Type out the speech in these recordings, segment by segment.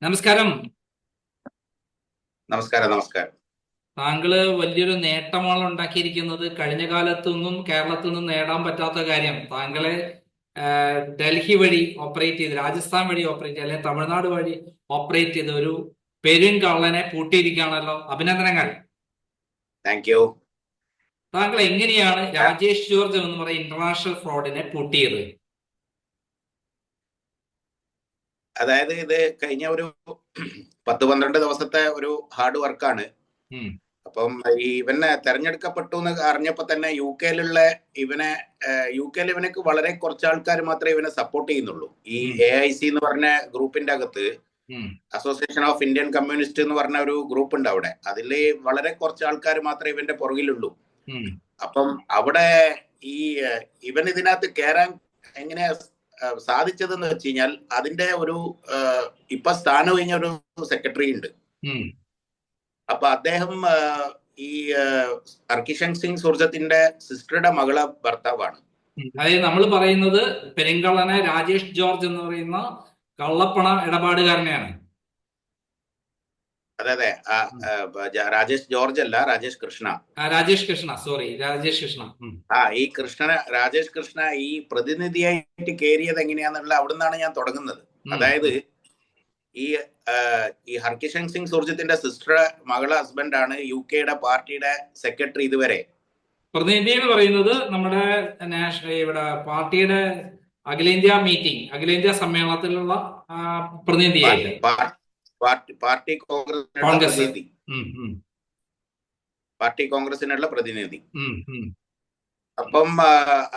നമസ്കാരം. നമസ്കാരം. നമസ്കാരം. താങ്കള് വലിയൊരു നേട്ടമാണ് ഉണ്ടാക്കിയിരിക്കുന്നത്. കഴിഞ്ഞ കാലത്തൊന്നും കേരളത്തിൽ നിന്ന് നേടാൻ പറ്റാത്ത കാര്യം താങ്കളെ ഡൽഹി വഴി ഓപ്പറേറ്റ് ചെയ്ത്, രാജസ്ഥാൻ വഴി ഓപ്പറേറ്റ് ചെയ്ത്, അല്ലെങ്കിൽ തമിഴ്നാട് വഴി ഓപ്പറേറ്റ് ചെയ്ത് ഒരു പെരുങ്കള്ളനെ പൂട്ടിയിരിക്കുകയാണല്ലോ. അഭിനന്ദനങ്ങൾ. Thank you. താങ്കൾ എങ്ങനെയാണ് രാജേഷ് ജോർജ് എന്ന് പറയുന്ന ഇന്റർനാഷണൽ ഫ്രോഡിനെ പൂട്ടിയത്? അതായത് ഇത് കഴിഞ്ഞ ഒരു 10-12 ദിവസത്തെ ഒരു ഹാർഡ് വർക്കാണ്. ഉം. അപ്പം ഇവനെ തെരഞ്ഞെടുക്കപ്പെട്ടു എന്ന് അറിഞ്ഞപ്പോ തന്നെ യു കെയിൽ ഇവനക്ക് വളരെ കുറച്ച് ആൾക്കാർ മാത്രമേ ഇവനെ സപ്പോർട്ട് ചെയ്യുന്നുള്ളൂ. ഈ AIC എന്ന് പറഞ്ഞ ഗ്രൂപ്പിന്റെ അകത്ത് അസോസിയേഷൻ ഓഫ് ഇന്ത്യൻ കമ്മ്യൂണിസ്റ്റ് എന്ന് പറഞ്ഞ ഒരു ഗ്രൂപ്പ് ഉണ്ട്. അവിടെ അതിൽ വളരെ കുറച്ച് ആൾക്കാർ മാത്രമേ ഇവന്റെ പുറകിലുള്ളൂ. അപ്പം അവിടെ ഈ ഇവൻ ഇതിനകത്ത് കയറാൻ എങ്ങനെ സാധിച്ചതെന്ന് വെച്ച് കഴിഞ്ഞാൽ അതിന്റെ ഒരു ഇപ്പൊ സ്ഥാനം കഴിഞ്ഞ ഒരു സെക്രട്ടറി ഉണ്ട്. അപ്പൊ അദ്ദേഹം ഈ ഹർകിഷൻ സിംഗ് സുർജത്തിന്റെ സിസ്റ്ററുടെ മകളെ ഭർത്താവാണ്. അതായത് നമ്മൾ പറയുന്നത് പെരുങ്കള്ളനെ രാജേഷ് ജോർജ് എന്ന് പറയുന്ന കള്ളപ്പണ ഇടപാടുകാരനെയാണ്. അതെ. രാജേഷ് ജോർജ് അല്ല, രാജേഷ് കൃഷ്ണ. രാജേഷ് കൃഷ്ണ, സോറി, രാജേഷ് കൃഷ്ണ. ഈ രാജേഷ് കൃഷ്ണ ഈ പ്രതിനിധിയായിട്ട് കയറിയത് എങ്ങനെയാന്നുള്ള അവിടെ നിന്നാണ് ഞാൻ തുടങ്ങുന്നത്. അതായത് ഈ ഹർകിഷൻ സിംഗ് സുർജിത്തിന്റെ സിസ്റ്റർ മകളെ ഹസ്ബൻഡാണ് UK പാർട്ടിയുടെ സെക്രട്ടറി ഇതുവരെ. പ്രതിനിധി എന്ന് പറയുന്നത് നമ്മുടെ ഇവിടെ പാർട്ടിയുടെ അഖിലേന്ത്യാ സമ്മേളനത്തിലുള്ള പ്രതിനിധിയായിട്ട് പാർട്ടി കോൺഗ്രസിനുള്ള പ്രതിനിധി. അപ്പം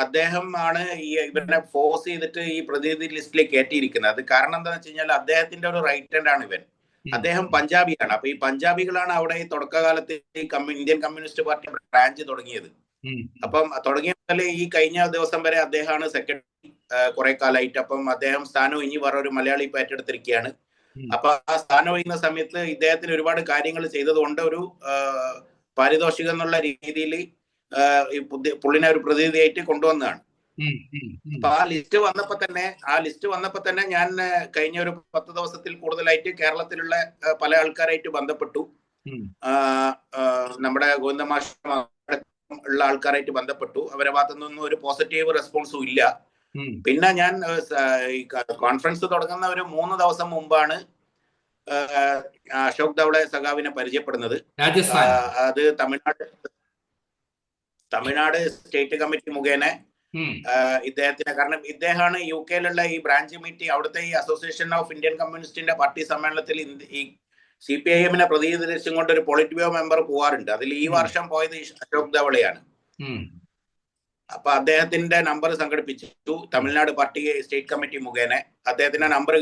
അദ്ദേഹം ആണ് ഇവനെ ഫോഴ്സ് ചെയ്തിട്ട് ഈ പ്രതിനിധി ലിസ്റ്റിലേക്ക് കയറ്റിയിരിക്കുന്നത്. അത് കാരണം എന്താണെന്ന് വെച്ച് കഴിഞ്ഞാൽ അദ്ദേഹത്തിന്റെ ഒരു റൈറ്റ് ഹാൻഡ് ആണ് ഇവൻ. അദ്ദേഹം പഞ്ചാബിയാണ്. അപ്പൊ ഈ പഞ്ചാബികളാണ് അവിടെ ഈ തുടക്കകാലത്ത് ഇന്ത്യൻ കമ്മ്യൂണിസ്റ്റ് പാർട്ടി ബ്രാഞ്ച് തുടങ്ങിയത്. അപ്പം തുടങ്ങിയ മുതൽ ഈ കഴിഞ്ഞ ദിവസം വരെ അദ്ദേഹമാണ് സെക്രട്ടറി കുറെ കാലമായിട്ട്. അപ്പം അദ്ദേഹം സ്ഥാനം ഇനി വേറെ ഒരു മലയാളി ഇപ്പൊ ഏറ്റെടുത്തിരിക്കുകയാണ്. അപ്പൊ ആ സ്ഥാനം ഒഴിയുന്ന സമയത്ത് ഇദ്ദേഹത്തിന് ഒരുപാട് കാര്യങ്ങൾ ചെയ്തതുകൊണ്ട് ഒരു പാരിതോഷികം എന്നുള്ള രീതിയിൽ പുള്ളിനെ ഒരു പ്രതിനിധിയായിട്ട് കൊണ്ടുവന്നതാണ്. അപ്പൊ ആ ലിസ്റ്റ് വന്നപ്പോ തന്നെ ഞാൻ കഴിഞ്ഞ ഒരു 10 ദിവസത്തിൽ കൂടുതലായിട്ട് കേരളത്തിലുള്ള പല ആൾക്കാരായിട്ട് ബന്ധപ്പെട്ടു. നമ്മുടെ ഗോവിന്ദമാഷ ഉള്ള ആൾക്കാരായിട്ട് ബന്ധപ്പെട്ടു. അവരെ ഭാഗത്തുനിന്നൊന്നും ഒരു പോസിറ്റീവ് റെസ്പോൺസും ഇല്ല. പിന്നെ ഞാൻ കോൺഫറൻസ് തുടങ്ങുന്ന ഒരു 3 ദിവസം മുമ്പാണ് അശോക് ധവളെ സഖാവിനെ പരിചയപ്പെടുന്നത്. അത് തമിഴ്നാട് സ്റ്റേറ്റ് കമ്മിറ്റി മുഖേന ഇദ്ദേഹത്തിന്, കാരണം ഇദ്ദേഹമാണ് UK ഈ ബ്രാഞ്ച് മീറ്റിംഗ്, അവിടുത്തെ ഈ അസോസിയേഷൻ ഓഫ് ഇന്ത്യൻ കമ്മ്യൂണിസ്റ്റിന്റെ പാർട്ടി സമ്മേളനത്തിൽ ഈ CPIM പ്രതിനിധീകരിച്ചും കൊണ്ട് ഒരു പൊളിറ്റ് ബ്യൂറോ മെമ്പർ പോവാറുണ്ട്. അതിൽ ഈ വർഷം പോയത് അശോക് ധവളയാണ്. അപ്പൊ അദ്ദേഹത്തിന്റെ നമ്പർ സംഘടിപ്പിച്ചു. തമിഴ്നാട് പാർട്ടി സ്റ്റേറ്റ് കമ്മിറ്റി മുഖേന അദ്ദേഹത്തിന്റെ നമ്പർ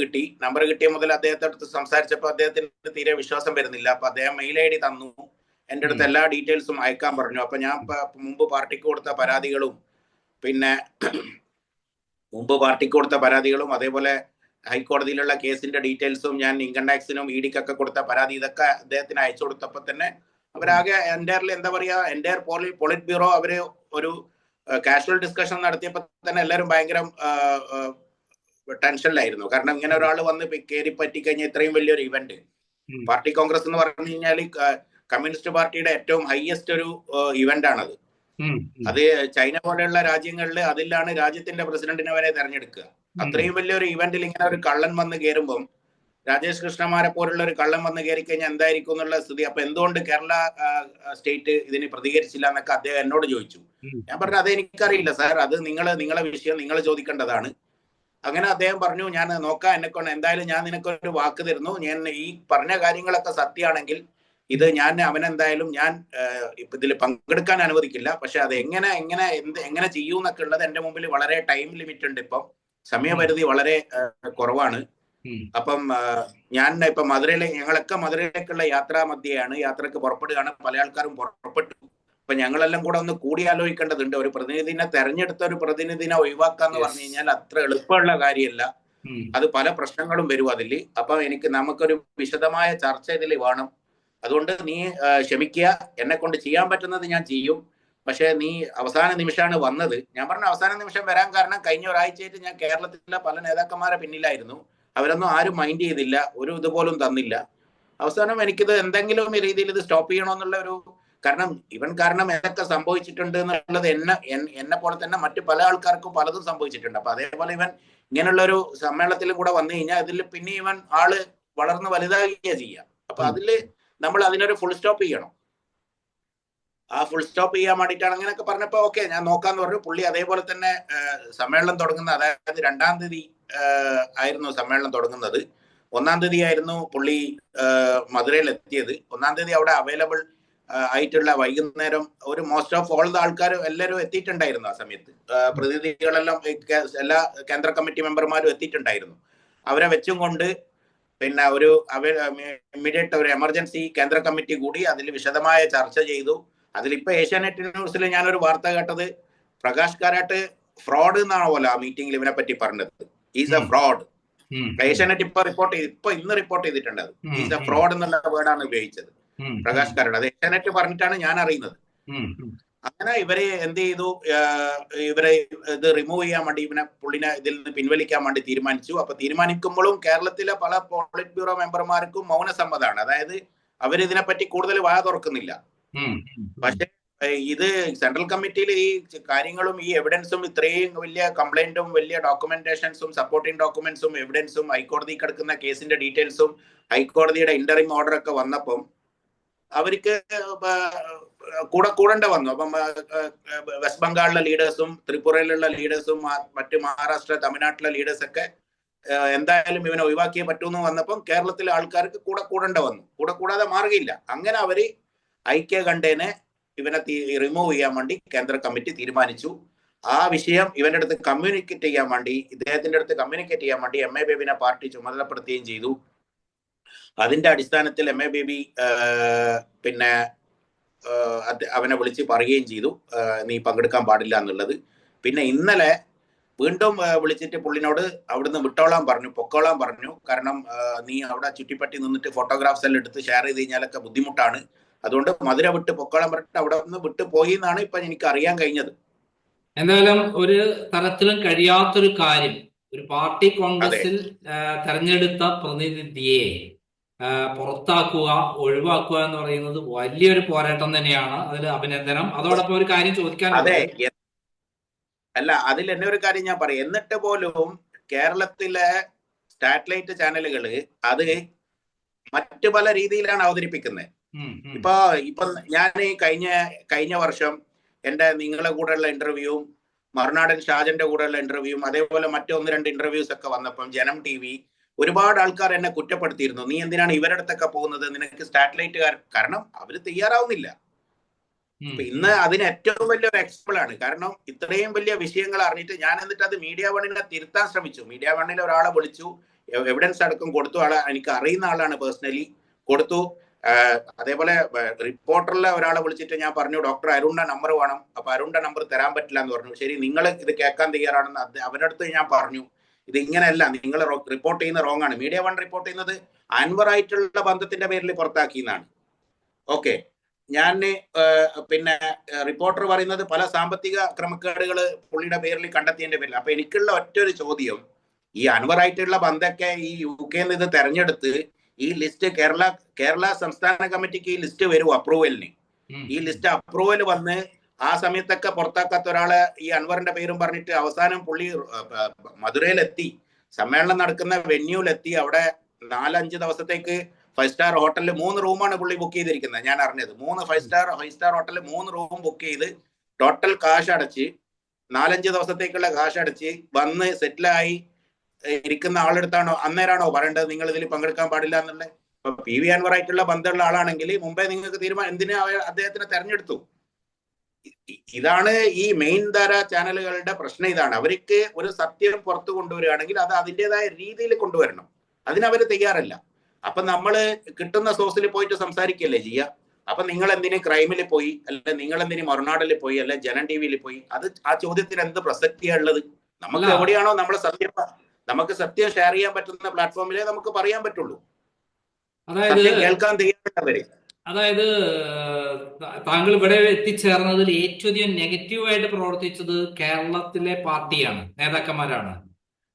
കിട്ടിയ മുതൽ അദ്ദേഹത്തെ അടുത്ത് സംസാരിച്ചപ്പോൾ അദ്ദേഹത്തിന് തീരെ വിശ്വാസം വരുന്നില്ല. അപ്പൊ അദ്ദേഹം മെയിൽ ID തന്നു. എൻ്റെ അടുത്ത് എല്ലാ ഡീറ്റെയിൽസും അയക്കാൻ പറഞ്ഞു. അപ്പൊ ഞാൻ മുമ്പ് പാർട്ടിക്ക് കൊടുത്ത പരാതികളും അതേപോലെ ഹൈക്കോടതിയിലുള്ള കേസിന്റെ ഡീറ്റെയിൽസും ഞാൻ ഇൻകം ടാക്സിനും EDക്കൊക്കെ കൊടുത്ത പരാതി, ഇതൊക്കെ അദ്ദേഹത്തിന് അയച്ചു കൊടുത്തപ്പോ തന്നെ അവരാകെ എൻ്റയർ പൊളിറ്റ് ബ്യൂറോ അവര് ഒരു കാഷ്വൽ ഡിസ്കഷൻ നടത്തിയപ്പോ തന്നെ എല്ലാവരും ഭയങ്കര ടെൻഷനിലായിരുന്നു. കാരണം ഇങ്ങനെ ഒരാൾ വന്ന് കയറി പറ്റിക്കഴിഞ്ഞാൽ ഇത്രയും വലിയൊരു ഇവന്റ്, പാർട്ടി കോൺഗ്രസ് എന്ന് പറഞ്ഞു കഴിഞ്ഞാൽ കമ്മ്യൂണിസ്റ്റ് പാർട്ടിയുടെ ഏറ്റവും ഹയസ്റ്റ് ഒരു ഇവന്റ് ആണത്. അത് ചൈന പോലെയുള്ള രാജ്യങ്ങളിൽ അതിലാണ് രാജ്യത്തിന്റെ പ്രസിഡന്റിനെ വരെ തെരഞ്ഞെടുക്കുക. അത്രയും വലിയൊരു ഇവന്റിൽ ഇങ്ങനെ ഒരു കള്ളൻ വന്ന് കയറുമ്പം, രാജേഷ് കൃഷ്ണമാരെ പോലുള്ള ഒരു കള്ളൻ വന്ന് കയറി കഴിഞ്ഞാൽ എന്തായിരിക്കും എന്നുള്ള സ്ഥിതി. അപ്പൊ എന്തുകൊണ്ട് കേരള സ്റ്റേറ്റ് ഇതിന് പ്രതികരിച്ചില്ല എന്നൊക്കെ അദ്ദേഹം എന്നോട് ചോദിച്ചു. ഞാൻ പറഞ്ഞു അത് എനിക്കറിയില്ല സാർ, അത് നിങ്ങളെ വിഷയം നിങ്ങൾ ചോദിക്കേണ്ടതാണ്. അങ്ങനെ അദ്ദേഹം പറഞ്ഞു ഞാൻ നോക്കാം, എന്നെക്കൊണ്ട് എന്തായാലും ഞാൻ നിനക്കൊരു വാക്ക് തരുന്നു, ഞാൻ ഈ പറഞ്ഞ കാര്യങ്ങളൊക്കെ സത്യമാണെങ്കിൽ ഇത് അവനെന്തായാലും ഞാൻ ഇപ്പൊ ഇതിൽ പങ്കെടുക്കാൻ അനുവദിക്കില്ല. പക്ഷെ അത് എങ്ങനെ ചെയ്യൂന്നൊക്കെ ഉള്ളത് എന്റെ മുമ്പിൽ വളരെ ടൈം ലിമിറ്റ് ഉണ്ട്. ഇപ്പം സമയപരിധി വളരെ കുറവാണ്. അപ്പം ഞാൻ ഇപ്പൊ ഞങ്ങളൊക്കെ മധുരയിലേക്കുള്ള യാത്രക്ക് പുറപ്പെടുകയാണ്. പല ആൾക്കാരും പുറപ്പെട്ടു. അപ്പൊ ഞങ്ങളെല്ലാം കൂടെ ഒന്ന് കൂടിയാലോചിക്കേണ്ടതുണ്ട്. ഒരു പ്രതിനിധിനെ തെരഞ്ഞെടുത്ത ഒരു പ്രതിനിധിനെ ഒഴിവാക്കാന്ന് പറഞ്ഞു കഴിഞ്ഞാൽ അത്ര എളുപ്പമുള്ള കാര്യമല്ല. അത് പല പ്രശ്നങ്ങളും വരും അതിൽ. അപ്പൊ നമുക്കൊരു വിശദമായ ചർച്ച ഇതിൽ വേണം. അതുകൊണ്ട് നീ ക്ഷമിക്കുക, എന്നെ കൊണ്ട് ചെയ്യാൻ പറ്റുന്നത് ഞാൻ ചെയ്യും. പക്ഷെ നീ അവസാന നിമിഷമാണ് വന്നത്. ഞാൻ പറഞ്ഞ അവസാന നിമിഷം വരാൻ കാരണം കഴിഞ്ഞ ഒരാഴ്ചയായിട്ട് ഞാൻ കേരളത്തിലെ പല നേതാക്കന്മാരെ പിന്നിലായിരുന്നു. അവരൊന്നും ആരും മൈൻഡ് ചെയ്തില്ല, ഒരു ഇതുപോലും തന്നില്ല. അവസാനം എനിക്കിത് എന്തെങ്കിലും രീതിയിൽ ഇത് സ്റ്റോപ്പ് ചെയ്യണമെന്നുള്ള ഒരു കാരണം എന്തൊക്കെ സംഭവിച്ചിട്ടുണ്ട് എന്നുള്ളത് എന്നെ പോലെ തന്നെ മറ്റു പല ആൾക്കാർക്കും പലതും സംഭവിച്ചിട്ടുണ്ട്. അപ്പൊ അതേപോലെ ഇവൻ ഇങ്ങനെയുള്ള ഒരു സമ്മേളനത്തിലും കൂടെ വന്നു കഴിഞ്ഞാൽ അതിൽ പിന്നെ ഇവൻ ആള് വളർന്ന് വലുതാകുകയാണ് ചെയ്യുക. അപ്പൊ അതില് നമ്മൾ അതിനൊരു ഫുൾ സ്റ്റോപ്പ് ചെയ്യണം. ആ ഫുൾ സ്റ്റോപ്പ് ചെയ്യാൻ വേണ്ടിയിട്ടാണ് അങ്ങനെയൊക്കെ പറഞ്ഞപ്പോ ഓക്കെ ഞാൻ നോക്കാന്ന് പറഞ്ഞു. പുള്ളി അതേപോലെ തന്നെ സമ്മേളനം തുടങ്ങുന്ന, അതായത് 2-ാം തീയതി ആയിരുന്നു സമ്മേളനം തുടങ്ങുന്നത്. 1-ാം തീയതി ആയിരുന്നു പുള്ളി മധുരയിൽ എത്തിയത്. 1-ാം തീയതി അവിടെ അവൈലബിൾ ആയിട്ടുള്ള വൈകുന്നേരം ഒരു മോസ്റ്റ് ഓഫ് ഓൾ ദ ആൾക്കാർ എല്ലാവരും എത്തിയിട്ടുണ്ടായിരുന്നു. ആ സമയത്ത് പ്രതിനിധികളെല്ലാം എല്ലാ കേന്ദ്ര കമ്മിറ്റി മെമ്പർമാരും എത്തിയിട്ടുണ്ടായിരുന്നു. അവരെ വെച്ചും കൊണ്ട് പിന്നെ ഒരു ഇമ്മീഡിയറ്റ് ഒരു എമർജൻസി കേന്ദ്ര കമ്മിറ്റി കൂടി അതിൽ വിശദമായ ചർച്ച ചെയ്തു. അതിലിപ്പോ ഏഷ്യാനെറ്റ് ന്യൂസിൽ ഞാനൊരു വാർത്ത കേട്ടത്, പ്രകാശ് കാരാട്ട് ഫ്രോഡ് എന്നാണോ പോലെ ആ മീറ്റിംഗിൽ ഇവനെ പറ്റി പറഞ്ഞത്. Is A fraud. ഏഷ്യാനെറ്റ് ഇന്ന് റിപ്പോർട്ട് ചെയ്തിട്ടുണ്ട്. അത് ഈസ് എ ഫ്രോഡ് എന്നുള്ള വേർഡാണ് ഉപയോഗിച്ചത് പ്രകാശ് കാരാട്ട്. അത് ഏഷ്യാനെറ്റ് പറഞ്ഞിട്ടാണ് ഞാൻ അറിയുന്നത്. അങ്ങനെ ഇവരെ എന്ത് ചെയ്തു, ഇവരെ ഇത് റിമൂവ് ചെയ്യാൻ വേണ്ടി പുള്ളിനെ ഇതിൽ നിന്ന് പിൻവലിക്കാൻ വേണ്ടി തീരുമാനിച്ചു. അപ്പൊ തീരുമാനിക്കുമ്പോഴും കേരളത്തിലെ പല പോളിറ്റ് ബ്യൂറോ മെമ്പർമാർക്കും മൗനസമ്മതമാണ്. അതായത് അവരിതിനെപ്പറ്റി കൂടുതൽ വായ തുറക്കുന്നില്ല. പക്ഷെ ഇത് സെൻട്രൽ കമ്മിറ്റിയിൽ ഈ കാര്യങ്ങളും ഈ എവിഡൻസും ഇത്രയും വലിയ കംപ്ലൈന്റും വലിയ ഡോക്യുമെന്റേഷൻസും സപ്പോർട്ടിംഗ് ഡോക്യുമെന്റ്സും എവിഡൻസും ഹൈക്കോടതി കിടക്കുന്ന കേസിന്റെ ഡീറ്റെയിൽസും ഹൈക്കോടതിയുടെ ഇന്ററിം ഓർഡർ ഒക്കെ വന്നപ്പം അവർക്ക് കൂടേണ്ട വന്നു. അപ്പം വെസ്റ്റ് ബംഗാളിലെ ലീഡേഴ്സും ത്രിപുരയിലുള്ള ലീഡേഴ്സും മറ്റ് മഹാരാഷ്ട്ര തമിഴ്നാട്ടിലെ ലീഡേഴ്സ് ഒക്കെ എന്തായാലും ഇവനെ ഒഴിവാക്കിയേ പറ്റൂന്ന് വന്നപ്പം കേരളത്തിലെ ആൾക്കാർക്ക് കൂടേണ്ട വന്നു. കൂടാതെ മാർഗമില്ല. അങ്ങനെ അവര് ഐക്യകണ്ഠേനെ ഇവനെ റിമൂവ് ചെയ്യാൻ വേണ്ടി കേന്ദ്ര കമ്മിറ്റി തീരുമാനിച്ചു. ആ വിഷയം ഇവന്റെ അടുത്ത് കമ്മ്യൂണിക്കേറ്റ് ചെയ്യാൻ വേണ്ടി, ഇദ്ദേഹത്തിന്റെ അടുത്ത് കമ്മ്യൂണിക്കേറ്റ് ചെയ്യാൻ വേണ്ടി എം എ ബേബിനെ പാർട്ടി ചുമതലപ്പെടുത്തുകയും ചെയ്തു. അതിന്റെ അടിസ്ഥാനത്തിൽ എം എ ബേബി പിന്നെ അവനെ വിളിച്ച് പറയുകയും ചെയ്തു നീ പങ്കെടുക്കാൻ പാടില്ല എന്നുള്ളത്. പിന്നെ ഇന്നലെ വീണ്ടും വിളിച്ചിട്ട് പുള്ളിനോട് അവിടുന്ന് വിട്ടോളാൻ പറഞ്ഞു, പൊക്കോളാൻ പറഞ്ഞു. കാരണം നീ അവിടെ ചുറ്റിപ്പറ്റി നിന്നിട്ട് ഫോട്ടോഗ്രാഫ്സ് എല്ലാം എടുത്ത് ഷെയർ ചെയ്ത് കഴിഞ്ഞാലൊക്കെ ബുദ്ധിമുട്ടാണ്. അതുകൊണ്ട് മധുര വിട്ട് പൊക്കോളാൻ പറഞ്ഞിട്ട് അവിടെ നിന്ന് വിട്ടു പോയി എന്നാണ് ഇപ്പൊ എനിക്ക് അറിയാൻ കഴിഞ്ഞത്. എന്തായാലും ഒരു തരത്തിലും കഴിയാത്തൊരു കാര്യം, ഒരു പാർട്ടി കോൺഗ്രസിൽ തെരഞ്ഞെടുത്ത പ്രതിനിധിയെ പുറത്താക്കുക, ഒഴിവാക്കുക എന്ന് പറയുന്നത് വലിയൊരു പോരാട്ടം തന്നെയാണ്. അതിൽ അഭിനന്ദനം. അതോടൊപ്പം ഒരു കാര്യം ചോദിക്കാനുള്ളത്, അല്ല അതിൽ എന്നെ ഒരു കാര്യം ഞാൻ പറയാം. എന്നിട്ട് പോലും കേരളത്തിലെ സാറ്റലൈറ്റ് ചാനലുകള് അത് മറ്റു പല രീതിയിലാണ് അവതരിപ്പിക്കുന്നത്. ഇപ്പൊ ഞാൻ കഴിഞ്ഞ വർഷം എന്റെ നിങ്ങളെ കൂടെയുള്ള ഇന്റർവ്യൂവും മറുനാടൻ ഷാജന്റെ കൂടെയുള്ള ഇന്റർവ്യൂവും അതേപോലെ മറ്റു 1-2 ഇന്റർവ്യൂസ് ഒക്കെ വന്നപ്പം ജനം TV ഒരുപാട് ആൾക്കാർ എന്നെ കുറ്റപ്പെടുത്തിയിരുന്നു. നീ എന്തിനാണ് ഇവരുടെ അടുത്തൊക്കെ പോകുന്നത്, നിനക്ക് സാറ്റലൈറ്റുകാർ, കാരണം അവര് തയ്യാറാവുന്നില്ല. ഇന്ന് അതിന് ഏറ്റവും വലിയൊരു എക്സാമ്പിൾ ആണ്. കാരണം ഇത്രയും വലിയ വിഷയങ്ങൾ അറിഞ്ഞിട്ട് ഞാൻ എന്നിട്ട് അത് മീഡിയ വണ്ണിനെ തിരുത്താൻ ശ്രമിച്ചു. മീഡിയ വണ്ണിൽ ഒരാളെ വിളിച്ചു, എവിഡൻസ് അടക്കം കൊടുത്തു. എനിക്ക് അറിയുന്ന ആളാണ്, പേഴ്സണലി കൊടുത്തു. അതേപോലെ റിപ്പോർട്ടറിലെ ഒരാളെ വിളിച്ചിട്ട് ഞാൻ പറഞ്ഞു ഡോക്ടർ അരുണിന്റെ നമ്പർ വേണം. അപ്പൊ അരുണിന്റെ നമ്പർ തരാൻ പറ്റില്ല എന്ന് പറഞ്ഞു. ശരി, നിങ്ങൾ ഇത് കേൾക്കാൻ തയ്യാറാണെന്ന് അവരുടെ അടുത്ത് ഞാൻ പറഞ്ഞു. ഇത് ഇങ്ങനെയല്ല, നിങ്ങൾ റിപ്പോർട്ട് ചെയ്യുന്ന റോങ് ആണ്. മീഡിയ വൺ റിപ്പോർട്ട് ചെയ്യുന്നത് അൻവറായിട്ടുള്ള ബന്ധത്തിന്റെ പേരിൽ പുറത്താക്കിയെന്നാണ്. ഓക്കെ, ഞാൻ പിന്നെ റിപ്പോർട്ടർ പറയുന്നത് പല സാമ്പത്തിക ക്രമക്കേടുകൾ പുള്ളിയുടെ പേരിൽ കണ്ടെത്തിയതിന്റെ പേരിൽ. അപ്പൊ എനിക്കുള്ള ഒറ്റൊരു ചോദ്യം, ഈ അൻവറായിട്ടുള്ള ബന്ധമൊക്കെ ഈ UK ഇത് തെരഞ്ഞെടുത്ത് ഈ ലിസ്റ്റ് കേരള സംസ്ഥാന കമ്മിറ്റിക്ക് ഈ ലിസ്റ്റ് വരും അപ്രൂവലിന്. ഈ ലിസ്റ്റ് അപ്രൂവൽ വന്ന് ആ സമയത്തൊക്കെ പുറത്താക്കാത്ത ഒരാളെ ഈ അൻവറിന്റെ പേരും പറഞ്ഞിട്ട് അവസാനം പുള്ളി മധുരയിലെത്തി, സമ്മേളനം നടക്കുന്ന വെന്യൂലെത്തി. അവിടെ 4-5 ദിവസത്തേക്ക് 5 സ്റ്റാർ ഹോട്ടലിൽ 3 റൂമാണ് പുള്ളി ബുക്ക് ചെയ്തിരിക്കുന്നത്. ഞാൻ അറിഞ്ഞത് 3 5 സ്റ്റാർ ഹോട്ടലിൽ 3 റൂം ബുക്ക് ചെയ്ത് ടോട്ടൽ കാശ് അടച്ച് 4-5 ദിവസത്തേക്കുള്ള കാശ് അടച്ച് വന്ന് സെറ്റിലായി ഇരിക്കുന്ന ആളെടുത്താണോ അന്നേരാണോ പറയേണ്ടത് നിങ്ങൾ ഇതിൽ പങ്കെടുക്കാൻ പാടില്ല എന്നുള്ളത്? ഇപ്പൊ PV അൻവറായിട്ടുള്ള ബന്ധമുള്ള ആളാണെങ്കിൽ മുമ്പേ നിങ്ങൾക്ക് തീരുമാനം എന്തിനാ അദ്ദേഹത്തിനെ തെരഞ്ഞെടുത്തു? ഇതാണ് ഈ മെയിൻ ധാര ചാനലുകളുടെ പ്രശ്നം. ഇതാണ്, അവർക്ക് ഒരു സത്യം പുറത്തു കൊണ്ടുവരികയാണെങ്കിൽ അത് അതിൻ്റെതായ രീതിയിൽ കൊണ്ടുവരണം. അതിനവര് തയ്യാറല്ല. അപ്പൊ നമ്മള് കിട്ടുന്ന സോഴ്സിൽ പോയിട്ട് സംസാരിക്കുകയല്ലേ ചെയ്യുക. അപ്പൊ നിങ്ങൾ എന്തിനു ക്രൈമിൽ പോയി, അല്ലെ നിങ്ങൾ എന്തിനു മറുനാടിൽ പോയി, അല്ലെ ജനം TV പോയി? അത് ആ ചോദ്യത്തിന് എന്ത് പ്രസക്തിയാ ഉള്ളത്? നമുക്ക് എവിടെയാണോ നമുക്ക് സത്യം ഷെയർ ചെയ്യാൻ പറ്റുന്ന പ്ലാറ്റ്ഫോമിലേ നമുക്ക് പറയാൻ പറ്റുള്ളൂ. സത്യം കേൾക്കാൻ തയ്യാറുള്ളവര്. അതായത് താങ്കൾ ഇവിടെ എത്തിച്ചേർന്നതിൽ ഏറ്റവും അധികം നെഗറ്റീവായിട്ട് പ്രവർത്തിച്ചത് കേരളത്തിലെ പാർട്ടിയാണ്, നേതാക്കന്മാരാണ്.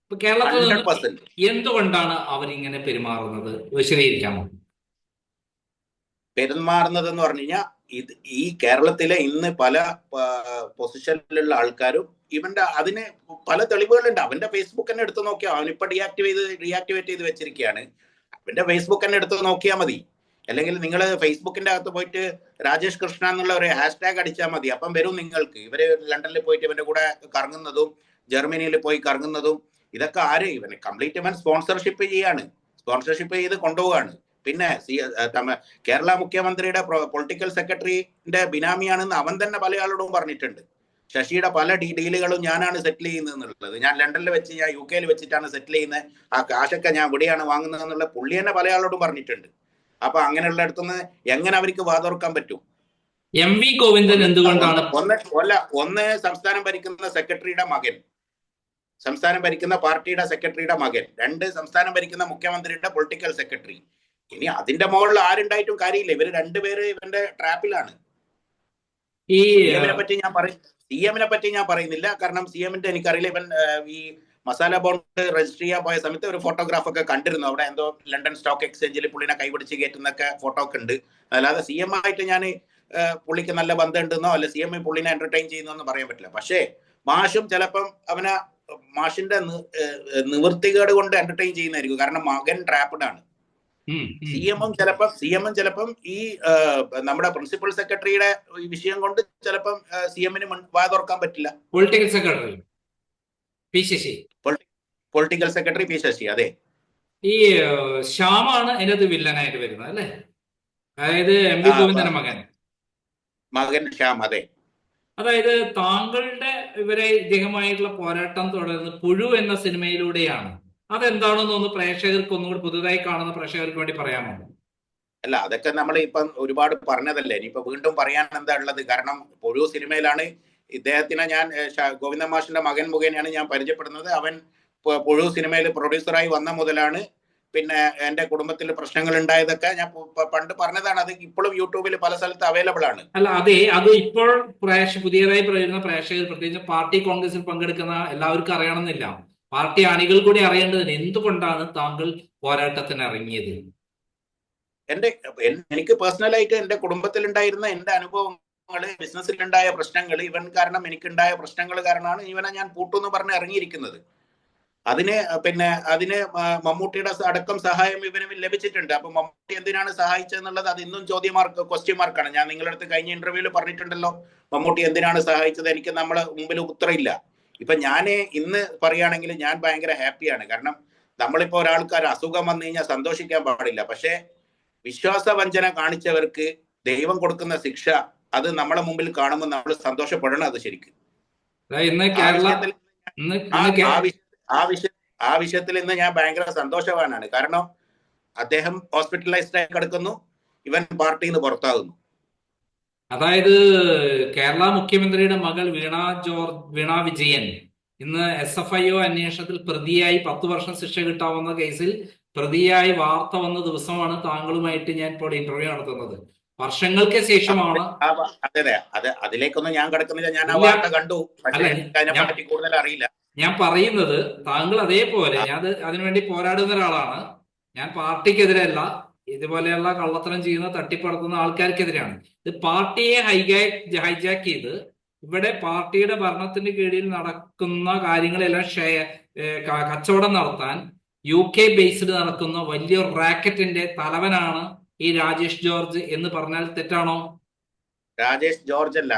ഇപ്പൊ കേരളത്തിൽ നിന്ന് 100%. എന്തുകൊണ്ടാണ് അവരിങ്ങനെ പെരുമാറുന്നത് വിശദീകരിക്കാമോ? പെരുമാറുന്നത് എന്ന് പറഞ്ഞു കഴിഞ്ഞാൽ ഈ കേരളത്തിലെ ഇന്ന് പല പൊസിഷനിലുള്ള ആൾക്കാരും ഇവന്റെ അതിന് പല തെളിവുകളുണ്ട്. അവന്റെ ഫേസ്ബുക്ക് തന്നെ എടുത്ത് നോക്കിയാൽ, അവനിപ്പോ റീആക്ടിവേറ്റ് ചെയ്ത് വെച്ചിരിക്കുകയാണ്. അവന്റെ ഫേസ്ബുക്ക് തന്നെ എടുത്ത് നോക്കിയാൽ മതി. അല്ലെങ്കിൽ നിങ്ങൾ ഫേസ്ബുക്കിന്റെ അകത്ത് പോയിട്ട് രാജേഷ് കൃഷ്ണ എന്നുള്ള ഒരു ഹാഷ്ടാഗ് അടിച്ചാൽ മതി. അപ്പം വരും നിങ്ങൾക്ക്. ഇവര് ലണ്ടനിൽ പോയിട്ട് ഇവന്റെ കൂടെ കറങ്ങുന്നതും ജർമ്മനിയിൽ പോയി കറങ്ങുന്നതും ഇതൊക്കെ ആര്? ഇവന് കംപ്ലീറ്റ് ഇവൻ സ്പോൺസർഷിപ്പ് ചെയ്യാണ്, സ്പോൺസർഷിപ്പ് ചെയ്ത് കൊണ്ടുപോവാണ്. പിന്നെ കേരള മുഖ്യമന്ത്രിയുടെ പൊളിറ്റിക്കൽ സെക്രട്ടറിന്റെ ബിനാമിയാണെന്ന് അവൻ തന്നെ പല ആളോടും പറഞ്ഞിട്ടുണ്ട്. ശശിയുടെ പല ഡീലുകളും ഞാനാണ് സെറ്റിൽ ചെയ്യുന്നത് എന്നുള്ളത്, ഞാൻ ലണ്ടനിൽ വെച്ച്, ഞാൻ UK വെച്ചിട്ടാണ് സെറ്റിൽ ചെയ്യുന്നത്, ആ കാശൊക്കെ ഞാൻ ഇവിടെയാണ് വാങ്ങുന്നത് എന്നുള്ള പുള്ളി തന്നെ പല ആളോടും പറഞ്ഞിട്ടുണ്ട്. അപ്പൊ അങ്ങനെയുള്ള അടുത്തുനിന്ന് എങ്ങനെ അവർക്ക് വാതോർക്കാൻ പറ്റും? MV ഗോവിന്ദൻ എന്തുകൊണ്ടാണ് ഒന്ന് സംസ്ഥാനം ഭരിക്കുന്ന സെക്രട്ടറിയുടെ മകൻ, സംസ്ഥാനം ഭരിക്കുന്ന പാർട്ടിയുടെ സെക്രട്ടറിയുടെ മകൻ, 2 സംസ്ഥാനം ഭരിക്കുന്ന മുഖ്യമന്ത്രിയുടെ പൊളിറ്റിക്കൽ സെക്രട്ടറി. ഇനി അതിന്റെ മുകളിൽ ആരുണ്ടായിട്ടും കാര്യമില്ല. ഇവര് രണ്ടുപേര് ഇവന്റെ ട്രാപ്പിലാണ്. ഈ CM-നെ പറ്റി ഞാൻ പറയുന്നില്ല, കാരണം CM-ന്റെ എനിക്കറിയില്ല. ഇവൻ ഈ മസാല ബോണ്ട് രജിസ്റ്റർ ചെയ്യാൻ പോയ സമയത്ത് ഒരു ഫോട്ടോഗ്രാഫ് ഒക്കെ കണ്ടിരുന്നു. അവിടെ എന്തോ ലണ്ടൻ സ്റ്റോക്ക് എക്സ്ചേഞ്ചിൽ പുള്ളിനെ കൈപിടിച്ച് കയറ്റുന്നൊക്കെ ഫോട്ടോ ഒക്കെ ഉണ്ട്. അല്ലാതെ CM ആയിട്ട് ഞാൻ പുള്ളിക്ക് നല്ല ബന്ധം ഉണ്ടെന്നോ അല്ല CM പുള്ളിനെ എന്റർടൈൻ ചെയ്യുന്നോ പറയാൻ പറ്റില്ല. പക്ഷേ മാഷും ചിലപ്പം അവനെ മാഷിന്റെ നിവൃത്തികേട് കൊണ്ട് എന്റർടൈൻ ചെയ്യുന്നതായിരിക്കും. കാരണം മകൻ ട്രാപ്ഡ് ആണ്. CM-ഉം ചിലപ്പം ഈ നമ്മുടെ പ്രിൻസിപ്പൽ സെക്രട്ടറിയുടെ വിഷയം കൊണ്ട് ചിലപ്പം CM-ന് വാ തുറക്കാൻ പറ്റില്ല. പൊളിറ്റിക്കൽ സെക്രട്ടറി പി ശശി, അതെ. ഈ ശ്യാമാണ് അതിനകത്ത് വില്ലനായിട്ട് വരുന്നത് അല്ലേ? അതായത് MV ഗോവിന്ദന്റെ മകൻ ശ്യാം, അതെ. അതായത് താങ്കളുടെ ഇദ്ദേഹമായിട്ടുള്ള പോരാട്ടം തുടർന്ന് പുഴു എന്ന സിനിമയിലൂടെയാണ്. അതെന്താണെന്ന് ഒന്ന് പ്രേക്ഷകർക്ക് ഒന്നുകൂടി പുതുതായി കാണുന്ന പ്രേക്ഷകർക്ക് വേണ്ടി പറയാമോ? അല്ല, അതൊക്കെ നമ്മൾ ഇപ്പം ഒരുപാട് പറഞ്ഞതല്ലേ, ഇനിയിപ്പോ വീണ്ടും പറയാൻ എന്താ ഉള്ളത്? കാരണം പുഴു സിനിമയിലാണ് ഇദ്ദേഹത്തിനെ ഞാൻ ഗോവിന്ദൻ മാഷിന്റെ മകൻ മുഖേനയാണ് ഞാൻ പരിചയപ്പെടുന്നത്. അവൻ പുഴു സിനിമയിൽ പ്രൊഡ്യൂസറായി വന്ന മുതലാണ് പിന്നെ എന്റെ കുടുംബത്തിൽ പ്രശ്നങ്ങൾ ഉണ്ടായതൊക്കെ ഞാൻ പണ്ട് പറഞ്ഞതാണ്. അത് ഇപ്പോഴും യൂട്യൂബിൽ പല സ്ഥലത്ത് അവൈലബിൾ ആണ്. അല്ല, അതെ, അത് ഇപ്പോൾ പുതിയതായി പറയുന്ന പ്രേക്ഷകർ, പ്രത്യേകിച്ച് പാർട്ടി കോൺഗ്രസിൽ പങ്കെടുക്കുന്ന എല്ലാവർക്കും അറിയണമെന്നില്ല. പാർട്ടി അണികൾ കൂടി അറിയേണ്ടതിന് എന്തുകൊണ്ടാണ് താങ്കൾ പോരാട്ടത്തിന് ഇറങ്ങിയത്? എനിക്ക് പേഴ്സണലായിട്ട് എന്റെ കുടുംബത്തിൽ ഉണ്ടായിരുന്ന എന്റെ അനുഭവങ്ങള്, ബിസിനസ്സിലുണ്ടായ പ്രശ്നങ്ങൾ, ഇവൻ കാരണം എനിക്കുണ്ടായ പ്രശ്നങ്ങൾ കാരണമാണ് ഇവനെ ഞാൻ പൂട്ടുമെന്ന് പറഞ്ഞ് ഇറങ്ങിയിരിക്കുന്നത്. അതിന് മമ്മൂട്ടിയുടെ അടക്കം സഹായം ഇവന് ലഭിച്ചിട്ടുണ്ട്. അപ്പൊ മമ്മൂട്ടി എന്തിനാണ് സഹായിച്ചതെന്നുള്ളത് അത് ഇന്നും ക്വസ്റ്റ്യൻ മാർക്കാണ്. ഞാൻ നിങ്ങളുടെ അടുത്ത് കഴിഞ്ഞ ഇന്റർവ്യൂവിൽ പറഞ്ഞിട്ടുണ്ടല്ലോ, മമ്മൂട്ടി എന്തിനാണ് സഹായിച്ചത്. എനിക്ക് നമ്മളെ മുമ്പിൽ ഉത്തരമില്ല. ഇപ്പൊ ഞാൻ ഇന്ന് പറയുകയാണെങ്കിൽ ഞാൻ ഭയങ്കര ഹാപ്പിയാണ്. കാരണം നമ്മളിപ്പോ ഒരാൾക്കാർ അസുഖം വന്നു കഴിഞ്ഞാൽ സന്തോഷിക്കാൻ പാടില്ല. പക്ഷെ വിശ്വാസവഞ്ചന കാണിച്ചവർക്ക് ദൈവം കൊടുക്കുന്ന ശിക്ഷ അത് നമ്മളെ മുമ്പിൽ കാണുമ്പോൾ നമ്മൾ സന്തോഷപ്പെടണം. അത് ശരിക്കും ആ വിഷയത്തിൽ ഇന്ന് ഞാൻ ഭയങ്കര സന്തോഷവാനാണ്. കാരണം അദ്ദേഹം ഹോസ്പിറ്റലൈസ്ഡ് ആയി കിടക്കുന്നു, ഇവൻ പാർട്ടിയിൽ നിന്ന് പുറത്താകുന്നു. അതായത് കേരള മുഖ്യമന്ത്രിയുടെ മകൾ വീണ വിജയൻ ഇന്ന് SFIO അന്വേഷണത്തിൽ പ്രതിയായി 10 വർഷം ശിക്ഷ കിട്ടാവുന്ന കേസിൽ പ്രതിയായി വാർത്ത വന്ന ദിവസമാണ് താങ്കളുമായിട്ട് ഞാൻ ഇപ്പോൾ ഇന്റർവ്യൂ നടത്തുന്നത്. വർഷങ്ങൾക്ക് ശേഷമാണ്. അതെ, അതിലേക്കൊന്നും ഞാൻ കിടക്കുന്നില്ല. ഞാൻ ആ വാർത്ത കണ്ടു, അതിനെപ്പറ്റി കൂടുതൽ അറിയില്ല. ഞാൻ പറയുന്നത് താങ്കൾ അതേപോലെ ഞാൻ അതിനുവേണ്ടി പോരാടുന്ന ഒരാളാണ്. ഞാൻ പാർട്ടിക്കെതിരല്ല, ഇതുപോലെയുള്ള കള്ളത്തരം ചെയ്യുന്ന തട്ടിപ്പടത്തുന്ന ആൾക്കാർക്കെതിരെയാണ്. ഇത് പാർട്ടിയെ ഹൈജാക്ക് ചെയ്ത് ഇവിടെ പാർട്ടിയുടെ ഭരണത്തിന് കീഴിൽ നടക്കുന്ന കാര്യങ്ങളെല്ലാം കച്ചവടം നടത്താൻ UK ബേസ്ഡ് നടക്കുന്ന വലിയൊരു റാക്കറ്റിന്റെ തലവനാണ് ഈ രാജേഷ് ജോർജ് എന്ന് പറഞ്ഞാൽ തെറ്റാണോ? രാജേഷ് ജോർജ് അല്ല,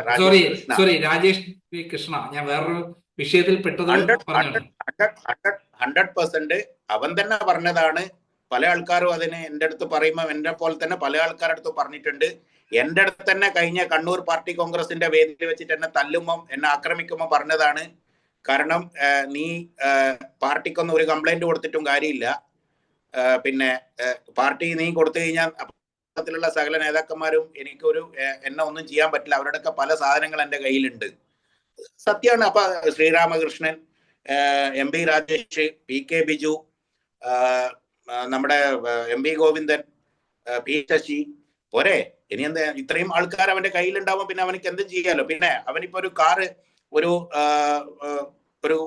സോറി രാജേഷ് കൃഷ്ണ. ഞാൻ വേറൊരു വിഷയത്തിൽ പെട്ടത് 100% അവൻ തന്നെ പറഞ്ഞതാണ്. പല ആൾക്കാരും അതിന് എൻ്റെ അടുത്ത് പറയുമ്പോൾ എന്നെ പോലെ തന്നെ പല ആൾക്കാരുടെ അടുത്ത് പറഞ്ഞിട്ടുണ്ട്. എൻ്റെ അടുത്ത് തന്നെ കഴിഞ്ഞ കണ്ണൂർ പാർട്ടി കോൺഗ്രസിന്റെ വേദിയിൽ വെച്ചിട്ട് എന്നെ തല്ലുമ്പോൾ, എന്നെ ആക്രമിക്കുമ്പോൾ പറഞ്ഞതാണ്, കാരണം നീ പാർട്ടിക്കൊന്നും ഒരു കംപ്ലൈന്റ് കൊടുത്തിട്ടും കാര്യമില്ല, പിന്നെ പാർട്ടി നീ കൊടുത്തു കഴിഞ്ഞാൽ ത്തിലുള്ള സകല നേതാക്കന്മാരും എന്നെ ഒന്നും ചെയ്യാൻ പറ്റില്ല, അവരുടെയൊക്കെ പല സാധനങ്ങൾ എൻ്റെ കയ്യിലുണ്ട്. സത്യമാണ്. അപ്പൊ ശ്രീരാമകൃഷ്ണൻ, MB രാജേഷ്, PK ബിജു, നമ്മുടെ MV ഗോവിന്ദൻ, P ശശി പോരെ, ഇനി എന്താ ഇത്രയും ആൾക്കാർ അവന്റെ കയ്യിലുണ്ടാവും, പിന്നെ അവനക്ക് എന്തും ചെയ്യാലോ. പിന്നെ അവനിപ്പോ ഒരു കാറ്, ഒരു ഒരു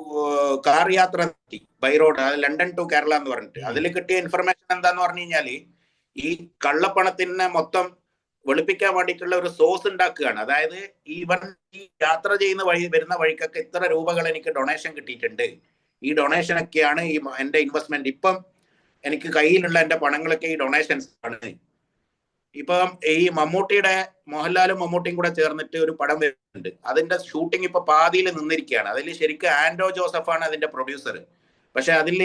കാർ യാത്ര നടത്തി ബൈ റോഡ്, അത് ലണ്ടൻ ടു കേരള എന്ന് പറഞ്ഞിട്ട്. അതിൽ കിട്ടിയ ഇൻഫർമേഷൻ എന്താന്ന് പറഞ്ഞു കഴിഞ്ഞാല് ഈ കള്ളപ്പണത്തിന് മൊത്തം വെളുപ്പിക്കാൻ വേണ്ടിയിട്ടുള്ള ഒരു സോഴ്സ് ഉണ്ടാക്കുകയാണ്. അതായത് ഈ യാത്ര ചെയ്യുന്ന വരുന്ന വഴിക്കൊക്കെ ഇത്ര രൂപകൾ എനിക്ക് ഡൊണേഷൻ കിട്ടിയിട്ടുണ്ട്, ഈ ഡൊണേഷനൊക്കെയാണ് ഈ എന്റെ ഇൻവെസ്റ്റ്മെന്റ്, ഇപ്പം എനിക്ക് കയ്യിലുള്ള എന്റെ പണങ്ങളൊക്കെ ഈ ഡൊണേഷൻസ് ആണ്. ഇപ്പം ഈ മോഹൻലാലും മമ്മൂട്ടിയും കൂടെ ചേർന്നിട്ട് ഒരു പടം വരുന്നുണ്ട്. അതിന്റെ ഷൂട്ടിംഗ് ഇപ്പൊ പാതിയിൽ നിന്നിരിക്കുകയാണ്. അതിൽ ശരിക്കും ആൻഡ്രോ ജോസഫാണ് അതിന്റെ പ്രൊഡ്യൂസർ. പക്ഷെ അതിൽ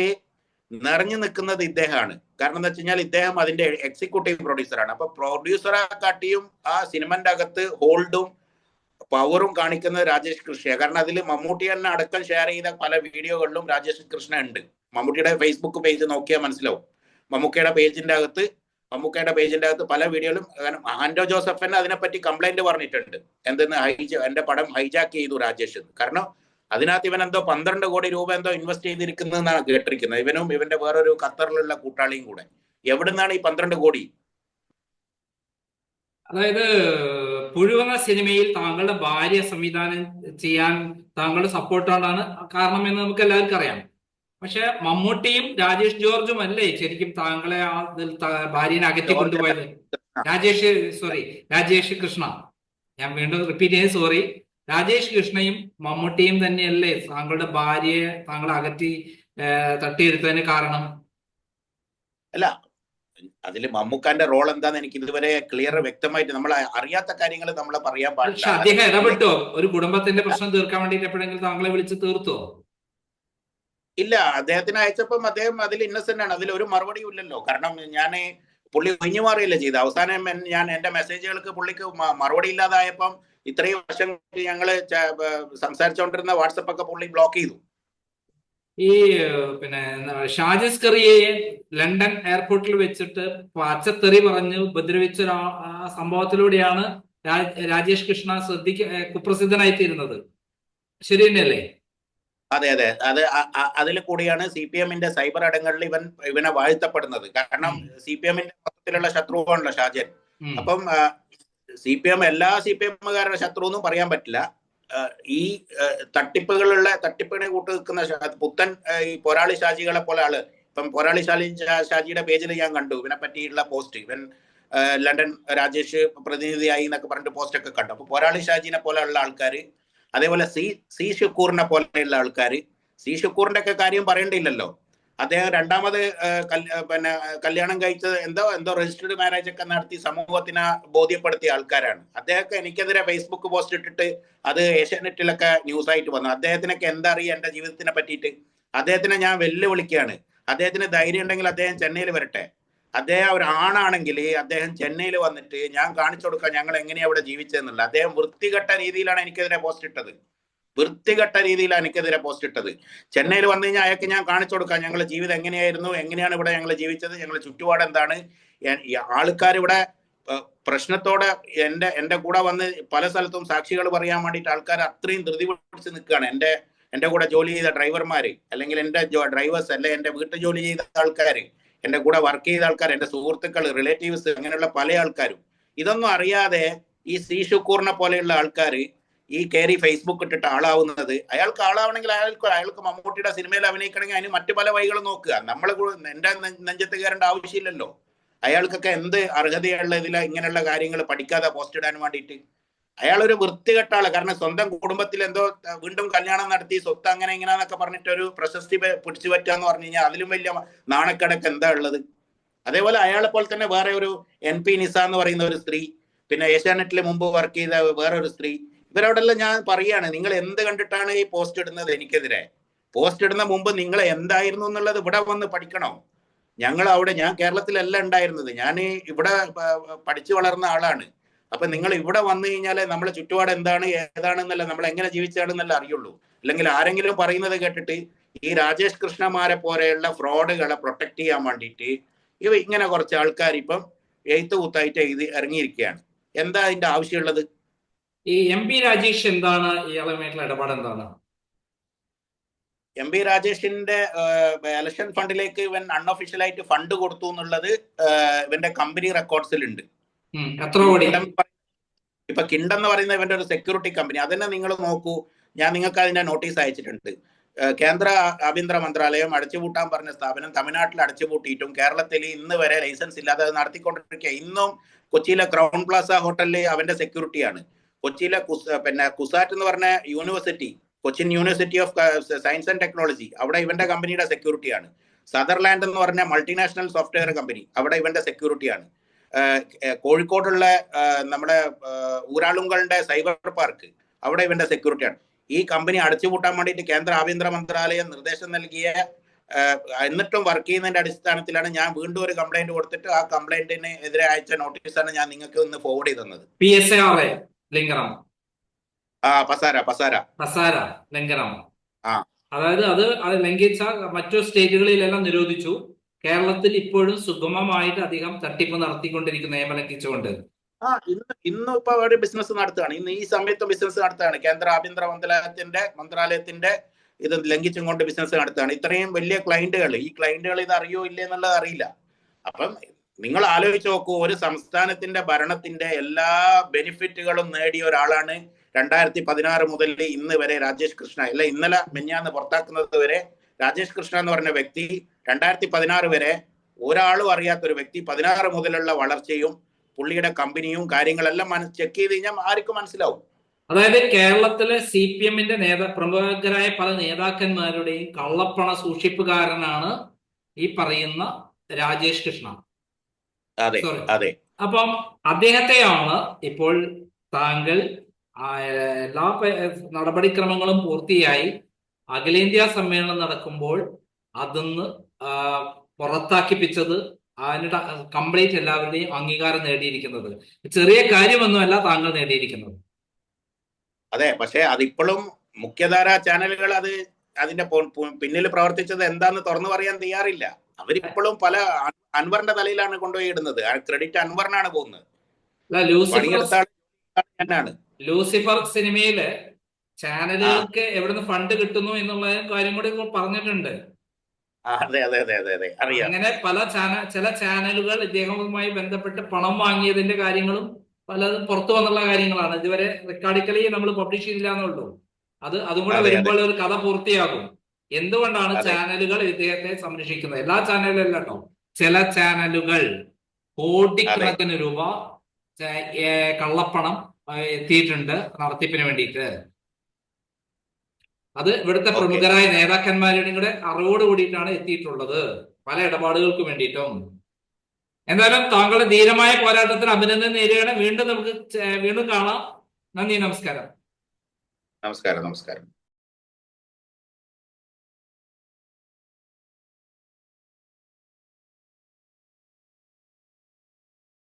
നിറഞ്ഞു നിൽക്കുന്നത് ഇദ്ദേഹമാണ്. കാരണം എന്താ വെച്ച് കഴിഞ്ഞാൽ ഇദ്ദേഹം അതിന്റെ എക്സിക്യൂട്ടീവ് പ്രൊഡ്യൂസറാണ്. അപ്പൊ പ്രൊഡ്യൂസറെ കാട്ടിയും ആ സിനിമന്റെ അകത്ത് ഹോൾഡും പവറും കാണിക്കുന്നത് രാജേഷ് കൃഷ്ണയാണ്. കാരണം അതിൽ മമ്മൂട്ടി തന്നെ അടക്കം ഷെയർ ചെയ്ത പല വീഡിയോകളിലും രാജേഷ് കൃഷ്ണ ഉണ്ട്. മമ്മൂട്ടിയുടെ ഫേസ്ബുക്ക് പേജ് നോക്കിയാൽ മനസ്സിലാവും. മമ്മൂക്കയുടെ പേജിന്റെ അകത്ത് പല വീഡിയോയിലും ആൻഡ്രോ ജോസഫൻ അതിനെപ്പറ്റി കംപ്ലൈന്റ് പറഞ്ഞിട്ടുണ്ട്. എന്തെന്ന് എന്റെ പടം ഹൈജാക്ക് ചെയ്തു രാജേഷ്. കാരണം അതിനകത്ത് ഇവൻ എന്തോ 12 കോടി രൂപ എന്തോ ഇൻവെസ്റ്റ് ചെയ്തിരിക്കുന്നതെന്നാണ് കേട്ടിരിക്കുന്നത്. ഇവനും ഇവന്റെ വേറൊരു ഖത്തറിലുള്ള കൂട്ടാളിയും കൂടെ. എവിടുന്നാണ് ഈ 12 കോടി? അതായത് പുഴുവെന്ന സിനിമയിൽ താങ്കളുടെ ഭാര്യ സംവിധാനം ചെയ്യാൻ താങ്കളുടെ സപ്പോർട്ടാണ് കാരണമെന്ന് നമുക്ക് എല്ലാവർക്കും അറിയാം. പക്ഷെ മമ്മൂട്ടിയും രാജേഷ് ജോർജും അല്ലേ ശരിക്കും താങ്കളെ ഭാര്യനെ അകറ്റി കൊണ്ടുപോയത്? രാജേഷ് കൃഷ്ണ, ഞാൻ വീണ്ടും റിപ്പീറ്റ് ചെയ്ത് സോറി, രാജേഷ് കൃഷ്ണയും മമ്മൂട്ടിയും തന്നെയല്ലേ താങ്കളുടെ ഭാര്യയെ താങ്കളെ അകറ്റി തട്ടിയെടുത്തതിന് കാരണം? അല്ല, അതില് മമ്മൂക്കാന്റെ റോൾ എന്താന്ന് എനിക്ക് ഇതുവരെ ക്ലിയർ വ്യക്തമായിട്ട്, നമ്മൾ അറിയാത്ത കാര്യങ്ങൾ നമ്മൾ പറയാൻ പാടില്ല. അദ്ദേഹം ഇടപെട്ടോ? ഒരു കുടുംബത്തിന്റെ പ്രശ്നം തീർക്കാൻ വേണ്ടിട്ട് എപ്പോഴെങ്കിലും താങ്കളെ വിളിച്ച് തീർത്തോ? ഇല്ല, അദ്ദേഹത്തിന് അയച്ചപ്പം അദ്ദേഹം അതിൽ ഇന്നസെന്റ് ആണ്. അതിൽ ഒരു മറുപടിയും ഇല്ലല്ലോ. കാരണം പുള്ളി ഒഴിഞ്ഞു മാറിയല്ലേ ചെയ്ത്. അവസാനം ഞാൻ എന്റെ മെസ്സേജുകൾക്ക് പുള്ളിക്ക് മറുപടി ഇല്ലാതായപ്പം ഇത്രയും വർഷം ഞങ്ങള് സംസാരിച്ചുകൊണ്ടിരുന്ന വാട്സപ്പ് ഒക്കെ പുള്ളി ബ്ലോക്ക് ചെയ്തു. ഈ പിന്നെ ഷാജിസ് കറിയയെ ലണ്ടൻ എയർപോർട്ടിൽ വെച്ചിട്ട് പച്ചത്തെറി പറഞ്ഞ് ഉപദ്രവിച്ച സംഭവത്തിലൂടെയാണ് രാജേഷ് കൃഷ്ണ കുപ്രസിദ്ധനായി തീരുന്നത്. ശരി തന്നെയല്ലേ? അതെ, അതിൽ കൂടിയാണ് CPM-ന്റെ സൈബർ ഇടങ്ങളിൽ ഇവനെ വാഴ്ത്തപ്പെടുന്നത്. കാരണം CPM-ന്റെ മൊത്തത്തിലുള്ള ശത്രുവാണല്ലോ ഷാജൻ. അപ്പം എല്ലാ CPM-കാരുടെ ശത്രു എന്നും പറയാൻ പറ്റില്ല. ഈ തട്ടിപ്പിനെ കൂട്ട് നിൽക്കുന്ന പുത്തൻ ഈ പോരാളി ഷാജികളെ പോലെ ആള്. ഇപ്പം പോരാളി ഷാജിയുടെ പേജിൽ ഞാൻ കണ്ടു ഇവനെ പറ്റിയുള്ള പോസ്റ്റ്. ഇവൻ ലണ്ടൻ രാജേഷ് പ്രതിനിധിയായി എന്നൊക്കെ പറഞ്ഞിട്ട് പോസ്റ്റ് ഒക്കെ കണ്ടു. അപ്പൊ പോരാളി ഷാജിനെ പോലെയുള്ള ആൾക്കാര്, അതേപോലെ സി ഷുക്കൂറിനെ പോലെയുള്ള ആൾക്കാര്. സി ഷുക്കൂറിന്റെ ഒക്കെ കാര്യം പറയേണ്ടിയില്ലല്ലോ. അദ്ദേഹം രണ്ടാമത് കല്യാണം കഴിച്ചത് എന്തോ രജിസ്റ്റേർഡ് മാരേജ് ഒക്കെ നടത്തി സമൂഹത്തിനെ ബോധ്യപ്പെടുത്തിയ ആൾക്കാരാണ്. അദ്ദേഹത്തെ എനിക്കെതിരെ ഫേസ്ബുക്ക് പോസ്റ്റ് ഇട്ടിട്ട് അത് ഏഷ്യാനെറ്റിലൊക്കെ ന്യൂസ് ആയിട്ട് വന്നു. അദ്ദേഹത്തിനൊക്കെ എന്താ അറിയാം എന്റെ ജീവിതത്തിനെ പറ്റിയിട്ട്? അദ്ദേഹത്തിനെ ഞാൻ വെല്ലുവിളിക്കുകയാണ്. അദ്ദേഹത്തിന് ധൈര്യം ഉണ്ടെങ്കിൽ അദ്ദേഹം ചെന്നൈയിൽ വരട്ടെ. അദ്ദേഹം ഒരു ആണാണെങ്കിൽ അദ്ദേഹം ചെന്നൈയിൽ വന്നിട്ട് ഞാൻ കാണിച്ചു കൊടുക്കാം ഞങ്ങൾ എങ്ങനെയാ അവിടെ ജീവിച്ചതെന്നുള്ള. അദ്ദേഹം വൃത്തികെട്ട രീതിയിലാണ് എനിക്കെതിരെ പോസ്റ്റ് ഇട്ടത്. ചെന്നൈയിൽ വന്നു കഴിഞ്ഞാൽ അയാൾക്ക് ഞാൻ കാണിച്ചു കൊടുക്കാം ഞങ്ങളുടെ ജീവിതം എങ്ങനെയായിരുന്നു, എങ്ങനെയാണ് ഇവിടെ ഞങ്ങൾ ജീവിച്ചത്, ഞങ്ങളുടെ ചുറ്റുപാട് എന്താണ്. ആൾക്കാർ ഇവിടെ പ്രശ്നത്തോടെ എന്റെ കൂടെ വന്ന് പല സ്ഥലത്തും സാക്ഷികൾ പറയാൻ വേണ്ടിയിട്ട് ആൾക്കാർ അത്രയും ധൃതി പിടിച്ച് നിൽക്കുകയാണ്. എന്റെ കൂടെ ജോലി ചെയ്ത ഡ്രൈവർമാര്, അല്ലെങ്കിൽ എന്റെ ഡ്രൈവേഴ്സ്, അല്ലെ എന്റെ വീട്ടിൽ ജോലി ചെയ്ത ആൾക്കാർ, എന്റെ കൂടെ വർക്ക് ചെയ്ത ആൾക്കാർ, എന്റെ സുഹൃത്തുക്കൾ, റിലേറ്റീവ്സ്, അങ്ങനെയുള്ള പല ആൾക്കാരും. ഇതൊന്നും അറിയാതെ ഈ സി ഷുക്കൂറിനെ പോലെയുള്ള ആൾക്കാർ ഈ കയറി ഫേസ്ബുക്ക് ഇട്ടിട്ട് ആളാവുന്നത്. അയാൾക്ക് ആളാവണമെങ്കിൽ അയാൾക്ക് മമ്മൂട്ടിയുടെ സിനിമയിൽ അഭിനയിക്കണമെങ്കിൽ അതിന് മറ്റു പല വഴികളും നോക്കുക. എന്റെ നെഞ്ചത്ത് കയറേണ്ട ആവശ്യമില്ലല്ലോ. അയാൾക്കൊക്കെ എന്ത് അർഹതയുള്ള ഇതില ഇങ്ങനെയുള്ള കാര്യങ്ങൾ പഠിക്കാതെ പോസ്റ്റ് ഇടാൻ വേണ്ടിയിട്ട്? അയാളൊരു വൃത്തികെട്ട ആള്. കാരണം സ്വന്തം കുടുംബത്തിൽ എന്തോ വീണ്ടും കല്യാണം നടത്തി സ്വത്ത് അങ്ങനെ ഇങ്ങനെന്നൊക്കെ പറഞ്ഞിട്ട് ഒരു പ്രശസ്തി പിടിച്ചു പറ്റാന്ന് പറഞ്ഞു കഴിഞ്ഞാൽ അതിലും വലിയ നാണക്കേടൊക്കെ എന്താ ഉള്ളത്? അതേപോലെ അയാളെ പോലെ തന്നെ വേറെ ഒരു NP നിസ എന്ന് പറയുന്ന ഒരു സ്ത്രീ, പിന്നെ ഏഷ്യാനെറ്റിൽ മുമ്പ് വർക്ക് ചെയ്ത വേറൊരു സ്ത്രീ, ഇവരോടെല്ലാം ഞാൻ പറയാണ്, നിങ്ങൾ എന്ത് കണ്ടിട്ടാണ് ഈ പോസ്റ്റ് ഇടുന്നത് എനിക്കെതിരെ? പോസ്റ്റ് ഇടുന്ന മുമ്പ് നിങ്ങൾ എന്തായിരുന്നു എന്നുള്ളത് ഇവിടെ വന്ന് പഠിക്കണോ? ഞാൻ കേരളത്തിലല്ല ഉണ്ടായിരുന്നത്, ഞാൻ ഇവിടെ പഠിച്ചു വളർന്ന ആളാണ്. അപ്പൊ നിങ്ങൾ ഇവിടെ വന്നു കഴിഞ്ഞാലേ നമ്മളെ ചുറ്റുപാട് എന്താണ് ഏതാണെന്നല്ല, നമ്മൾ എങ്ങനെ ജീവിച്ചാണെന്നല്ല അറിയുള്ളൂ. അല്ലെങ്കിൽ ആരെങ്കിലും പറയുന്നത് കേട്ടിട്ട് ഈ രാജേഷ് കൃഷ്ണമാരെ പോലെയുള്ള ഫ്രോഡുകളെ പ്രൊട്ടക്ട് ചെയ്യാൻ വേണ്ടിയിട്ട് ഇങ്ങനെ കുറച്ച് ആൾക്കാർ ഇപ്പം എഴുത്ത് കുത്തായിട്ട് ഇറങ്ങിയിരിക്കുകയാണ്. എന്താ അതിന്റെ ആവശ്യമുള്ളത്? ഈ MP രാജേഷ് എന്താണ് ഇയാളുമായിട്ടുള്ള ഇടപാട് എന്താണ്? MP രാജേഷിന്റെ ഇലക്ഷൻ ഫണ്ടിലേക്ക് ഇവൻ അൺഒഫീഷ്യലായിട്ട് ഫണ്ട് കൊടുത്തു എന്നുള്ളത് ഇവന്റെ കമ്പനി റെക്കോർഡ്സിലുണ്ട്. ഇപ്പൊ കിൻഡ് എന്ന് പറയുന്ന ഇവന്റെ ഒരു സെക്യൂരിറ്റി കമ്പനി, അതന്നെ നിങ്ങൾ നോക്കൂ. ഞാൻ നിങ്ങൾക്ക് അതിന്റെ നോട്ടീസ് അയച്ചിട്ടുണ്ട്. കേന്ദ്ര ആഭ്യന്തര മന്ത്രാലയം അടച്ചുപൂട്ടാൻ പറഞ്ഞ സ്ഥാപനം തമിഴ്നാട്ടിൽ അടച്ചുപൂട്ടിയിട്ടും കേരളത്തിൽ ഇന്ന് വരെ ലൈസൻസ് ഇല്ലാതെ അത് നടത്തിക്കൊണ്ടിരിക്കുക. ഇന്നും കൊച്ചിയിലെ ക്രൗൺ പ്ലാസ ഹോട്ടലിൽ അവന്റെ സെക്യൂരിറ്റിയാണ്. കൊച്ചിയിലെ കുസാറ്റ് എന്ന് പറഞ്ഞ university, Cochin university of science and technology, അവിടെ ഇവന്റെ കമ്പനിയുടെ സെക്യൂരിറ്റിയാണ്. സദർലാൻഡ് എന്ന് പറഞ്ഞ മൾട്ടിനാഷണൽ സോഫ്റ്റ്വെയർ കമ്പനി, അവിടെ ഇവന്റെ സെക്യൂരിറ്റിയാണ്. കോഴിക്കോടുള്ള നമ്മുടെ ഊരാളുങ്കലിന്റെ സൈബർ പാർക്ക്, അവിടെ ഇവന്റെ സെക്യൂരിറ്റിയാണ്. ഈ കമ്പനി അടച്ചുപൂട്ടാൻ വേണ്ടിയിട്ട് കേന്ദ്ര ആഭ്യന്തര മന്ത്രാലയം നിർദ്ദേശം നൽകിയ എന്നിട്ടും വർക്ക് ചെയ്യുന്നതിന്റെ അടിസ്ഥാനത്തിലാണ് ഞാൻ വീണ്ടും ഒരു കംപ്ലൈന്റ് കൊടുത്തിട്ട് ആ കംപ്ലൈന്റിന് എതിരെ അയച്ച നോട്ടീസാണ് ഞാൻ നിങ്ങൾക്ക് ഇന്ന് ഫോർവേഡ് ചെയ്ത് തന്നത്. പസാര ലംഘനം. അതായത് അത് ലംഘിച്ച മറ്റു സ്റ്റേറ്റുകളിലെല്ലാം നിരോധിച്ചു. കേരളത്തിൽ ഇപ്പോഴും സുഗമമായിട്ട് അധികം തട്ടിപ്പ് നടത്തിക്കൊണ്ടിരിക്കുന്ന നിയമം ലംഘിച്ചുകൊണ്ട് ഇന്ന് ഇപ്പൊ ഒരു ബിസിനസ് നടത്തുകയാണ്. ഇന്ന് ഈ സമയത്ത് ബിസിനസ് നടത്തുകയാണ്. കേന്ദ്ര ആഭ്യന്തര മന്ത്രാലയത്തിന്റെ ഇത് ലംഘിച്ചും കൊണ്ട് ബിസിനസ് നടത്തുകയാണ്. ഇത്രയും വലിയ ക്ലയന്റുകൾ, ഈ ക്ലയന്റുകൾ ഇത് അറിയോ ഇല്ലേ എന്നുള്ളത് അറിയില്ല. അപ്പം നിങ്ങൾ ആലോചിച്ച് നോക്കൂ, ഒരു സംസ്ഥാനത്തിന്റെ ഭരണത്തിന്റെ എല്ലാ ബെനിഫിറ്റുകളും നേടിയ ഒരാളാണ് 2016 മുതൽ ഇന്ന് വരെ രാജേഷ് കൃഷ്ണ. അല്ല, ഇന്നലെ മെഞ്ഞാന്ന് പുറത്താക്കുന്നത് വരെ രാജേഷ് കൃഷ്ണ എന്ന് പറഞ്ഞ വ്യക്തി 2016 വരെ ഒരാളും അറിയാത്തൊരു വ്യക്തി. 16 മുതലുള്ള വളർച്ചയും പുള്ളിയുടെ കമ്പനിയും കാര്യങ്ങളെല്ലാം ചെക്ക് ചെയ്ത് കഴിഞ്ഞാൽ ആർക്കും മനസ്സിലാവും. അതായത് കേരളത്തിലെ CPM-ന്റെ പ്രമുഖരായ പല നേതാക്കന്മാരുടെയും കള്ളപ്പണ സൂക്ഷിപ്പുകാരനാണ് ഈ പറയുന്ന രാജേഷ് കൃഷ്ണ. അതെ അതെ. അപ്പം അദ്ദേഹത്തെയാണ് ഇപ്പോൾ താങ്കൾ എല്ലാ നടപടിക്രമങ്ങളും പൂർത്തിയായി അഖിലേന്ത്യാ സമ്മേളനം നടക്കുമ്പോൾ അതിന്ന് പുറത്താക്കിപ്പിച്ചത്, അതിന്റെ കംപ്ലീറ്റ് എല്ലാവരുടെയും അംഗീകാരം നേടിയിരിക്കുന്നത്. ചെറിയ കാര്യമൊന്നുമല്ല താങ്കൾ നേടിയിരിക്കുന്നത്. അതെ, പക്ഷെ അതിപ്പോഴും മുഖ്യധാരാ ചാനലുകൾ അതിന്റെ പിന്നിൽ പ്രവർത്തിച്ചത് എന്താന്ന് തുറന്നു പറയാൻ തയ്യാറില്ല. അവരിപ്പോഴും പല അൻവറിന്റെ തലയിലാണ് കൊണ്ടുപോയി ഇടുന്നത്. ക്രെഡിറ്റ് അൻവറിനാണ് പോകുന്നത്. ലൂസിഫർ സിനിമയില് ചാനലുകൾക്ക് എവിടുന്ന് ഫണ്ട് കിട്ടുന്നു എന്നുള്ള കാര്യം കൂടി പറഞ്ഞിട്ടുണ്ട്. അങ്ങനെ ചില ചാനലുകൾ ഇദ്ദേഹവുമായി ബന്ധപ്പെട്ട് പണം വാങ്ങിയതിന്റെ കാര്യങ്ങളും പലതും പുറത്തു വന്നുള്ള കാര്യങ്ങളാണ്. ഇതുവരെ റെക്കോർഡിക്കലി നമ്മൾ പബ്ലിഷ് ചെയ്തില്ല എന്നുള്ളൂ. അതും കൂടെ വരുമ്പോൾ ഒരു കഥ പൂർത്തിയാകും. എന്തുകൊണ്ടാണ് ചാനലുകൾ ഇദ്ദേഹത്തെ സംരക്ഷിക്കുന്നത്? എല്ലാ ചാനലുകളും അല്ല കേട്ടോ, ചില ചാനലുകൾ കോടിക്കണക്കിന് രൂപ കള്ളപ്പണം എത്തിയിട്ടുണ്ട് നടത്തിപ്പിന് വേണ്ടിയിട്ട്. അത് ഇവിടുത്തെ പ്രമുഖരായ നേതാക്കന്മാരുടെ കൂടെ അറിവോട് കൂടിയിട്ടാണ് എത്തിയിട്ടുള്ളത്, പല ഇടപാടുകൾക്ക് വേണ്ടിയിട്ടും. എന്തായാലും താങ്കളുടെ ധീരമായ പോരാട്ടത്തിന് അഭിനന്ദനം നേരുകയാണ്. വീണ്ടും കാണാം. നന്ദി, നമസ്കാരം. നമസ്കാരം.